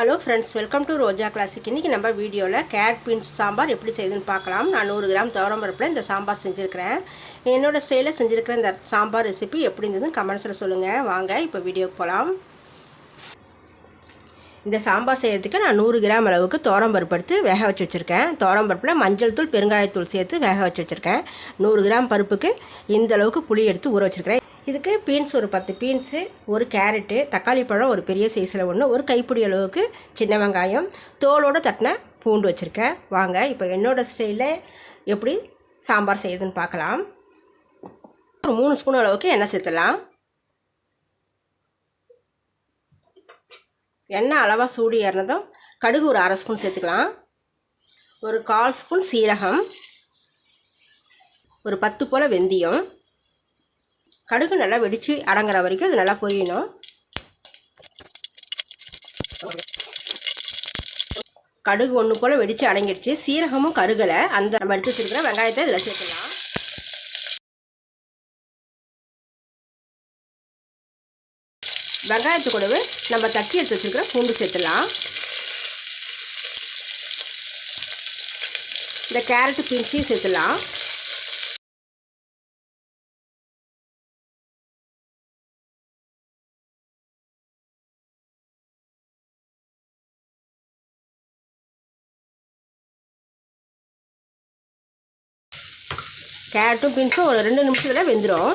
Hello friends, welcome to Roja classic. இன்றைக்கி நம்ம வீடியோவில் கேரட் பீன்ஸ் சாம்பார் எப்படி செய்யுதுன்னு பார்க்கலாம். நான் 100 கிராம் துவரம்பருப்பில் இந்த சாம்பார் செஞ்சுருக்கிறேன். என்னோடய ஸ்டைலில் செஞ்சுருக்கிற இந்த சாம்பார் ரெசிபி எப்படி இருந்ததுன்னு கமெண்ட்ஸில் சொல்லுங்கள். வாங்க இப்போ வீடியோக்கு போகலாம். இந்த சாம்பார் செய்கிறதுக்கு நான் 100 கிராம் அளவுக்கு துவரம்பருப்பு எடுத்து வேக வச்சு வச்சுருக்கேன். துவரம்பருப்பில் மஞ்சள் தூள், பெருங்காயத்தூள் சேர்த்து வேக வச்சு வச்சுருக்கேன். 100 கிராம் பருப்புக்கு இந்த அளவுக்கு புளி எடுத்து ஊற வச்சுருக்கிறேன். இதுக்கு பீன்ஸ் ஒரு 10 பீன்ஸு, ஒரு கேரட்டு, தக்காளி பழம் ஒரு பெரிய சைஸில் ஒன்று, ஒரு கைப்பிடி அளவுக்கு சின்ன வெங்காயம், தோலோடு தட்டின பூண்டு வச்சுருக்கேன். வாங்க இப்போ என்னோடய ஸ்டைலில் எப்படி சாம்பார் செய்யுதுன்னு பார்க்கலாம். ஒரு 3 ஸ்பூன் அளவுக்கு எண்ணெய் சேர்த்துடலாம். எண்ணெய் அளவாக சூடு ஏறினதும் கடுகு ஒரு 1/2 ஸ்பூன் சேர்த்துக்கலாம். ஒரு 1/4 ஸ்பூன் சீரகம், ஒரு 10 போல் வெந்தயம். கடுகு நல்லா வெடித்து அடங்குற வரைக்கும் அது நல்லா பொரியணும். கடுகு ஒன்று போல் வெடித்து அடங்கிடுச்சு. சீரகமும் கருகலை. அந்த நம்ம எடுத்து வச்சுருக்கிற வெங்காயத்தை இதில் சேர்த்துக்கலாம். வெங்காயத்து கூடவே நம்ம தட்டி எடுத்து வச்சுருக்கிற பூண்டு சேர்த்துலாம். இந்த கேரட்டு பீன்ஸையும் சேர்த்துலாம். கேரட்டும் பீன்ஸும் ஒரு 2 நிமிஷத்தில் வெந்துடும்.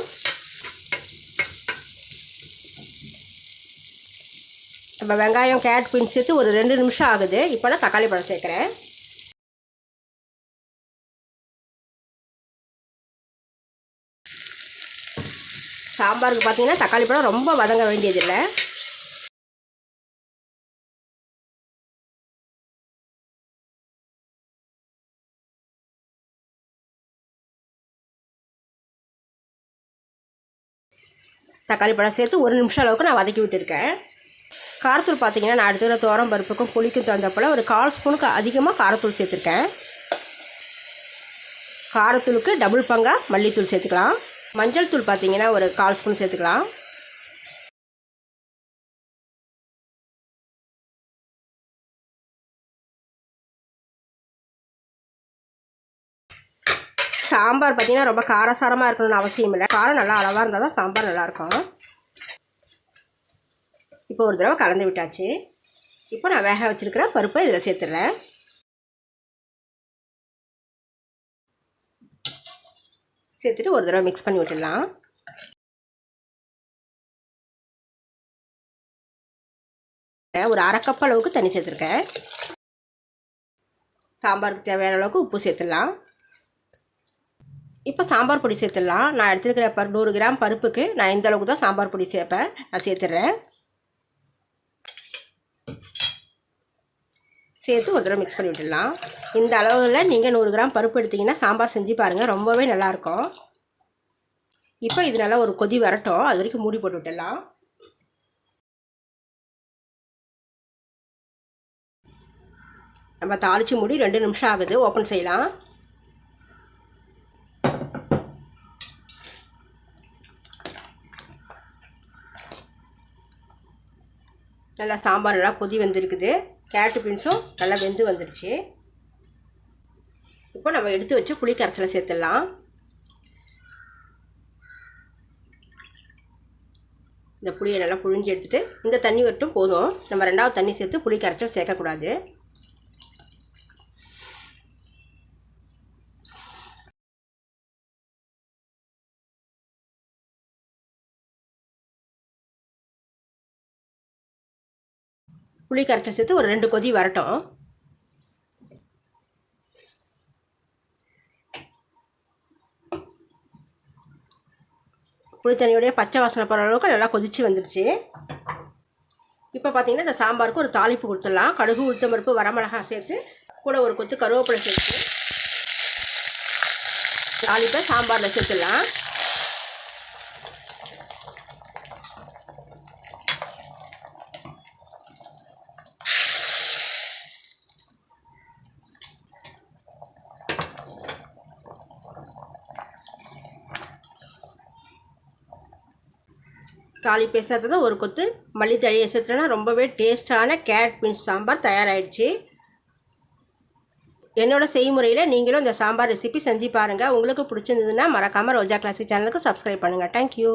நம்ம வெங்காயம், கேரட், பீன்ஸ் சேர்த்து ஒரு 2 நிமிஷம் ஆகுது. இப்போ நான் தக்காளி பழம் சேர்க்குறேன். சாம்பாருக்கு பார்த்தீங்கன்னா தக்காளி பழம் ரொம்ப வதங்க வேண்டியதில்லை. தக்காளி பழம் சேர்த்து 1 நிமிஷம் அளவுக்கு நான் வதக்கி விட்டுருக்கேன். காரத்தூள் பார்த்தீங்கன்னா நான் எடுத்துக்கிற துவரம் பருப்புக்கும் புளிக்கும் தகுந்தப்போல் ஒரு 1/4 ஸ்பூனுக்கு அதிகமாக காரத்தூள் சேர்த்துருக்கேன். காரத்தூளுக்கு டபுள் பங்காக மல்லித்தூள் சேர்த்துக்கலாம். மஞ்சள் தூள் பார்த்தீங்கன்னா ஒரு 1/4 ஸ்பூன் சேர்த்துக்கலாம். சாம்பார் பார்த்திங்கன்னா ரொம்ப காரசாரமாக இருக்கணும்னு அவசியம் இல்லை. காரம் நல்லா அளவாக இருந்தால் தான் சாம்பார் நல்லாயிருக்கும். இப்போ ஒரு தடவை கலந்து விட்டாச்சு. இப்போ நான் வேக வச்சுருக்கிற பருப்பை இதில் சேர்த்துடுறேன். சேர்த்துட்டு ஒரு தடவை மிக்ஸ் பண்ணி விட்டுடலாம். ஒரு 1/2 கப் அளவுக்கு தண்ணி சேர்த்துருக்கேன். சாம்பாருக்கு தேவையான அளவுக்கு உப்பு சேர்த்துடலாம். இப்போ சாம்பார் பொடி சேர்த்துடலாம். நான் எடுத்துருக்கிற 100 கிராம் பருப்புக்கு நான் இந்த அளவுக்கு தான் சாம்பார் பொடி சேர்ப்பேன். நான் சேர்த்துட்றேன். சேர்த்து ஒரு தடவை மிக்ஸ் பண்ணி விட்டுடலாம். இந்த அளவுகளில் நீங்கள் 100 கிராம் பருப்பு எடுத்திங்கன்னா சாம்பார் செஞ்சு பாருங்கள், ரொம்பவே நல்லாயிருக்கும். இப்போ இது நல்லா ஒரு கொதி வரட்டும். அது வரைக்கும் மூடி போட்டு விட்டுடலாம். நம்ம தாளித்து மூடி 2 நிமிஷம் ஆகுது. ஓப்பன் செய்யலாம். நல்லா சாம்பார் நல்லா கொதி வந்துருக்குது. கேரட்டு பீன்ஸும் நல்லா வெந்து வந்துடுச்சு. இப்போ நம்ம எடுத்து வச்சு புளி கரைசலை சேர்த்துடலாம். இந்த புளியை நல்லா புழிஞ்சு எடுத்துகிட்டு இந்த தண்ணி மட்டும் போதும். நம்ம 2வது தண்ணி சேர்த்து புளி கரைச்சல் சேர்க்கக்கூடாது. புளி கரைச்சல் சேர்த்து ஒரு 2 கொதி வரட்டும். புளி தண்ணியோடைய பச்சை வாசனை போகிற அளவுக்கு நல்லா கொதித்து வந்துடுச்சு. இப்போ பார்த்திங்கன்னா இந்த சாம்பாருக்கு ஒரு தாளிப்பு கொடுத்துடலாம். கடுகு, உளுத்தம் பருப்பு, வரமிளகாய் சேர்த்து கூட ஒரு கொத்து கருவேப்பிலை சேர்த்து தாளிப்பை சாம்பாரில் சேர்த்துடலாம். தாளிப்பை சேர்த்ததும் ஒரு கொத்து மல்லித்தழையை சேர்த்துனா ரொம்பவே டேஸ்ட்டான கேரட் பீன்ஸ் சாம்பார் தயாராகிடுச்சு. என்னோடய செய்முறையில் நீங்களும் இந்த சாம்பார் ரெசிபி செஞ்சு பாருங்கள். உங்களுக்கு பிடிச்சிருந்ததுன்னா மறக்காமல் ரோஜா கிளாசிக் சேனலுக்கு சப்ஸ்கிரைப் பண்ணுங்கள். தேங்க்யூ.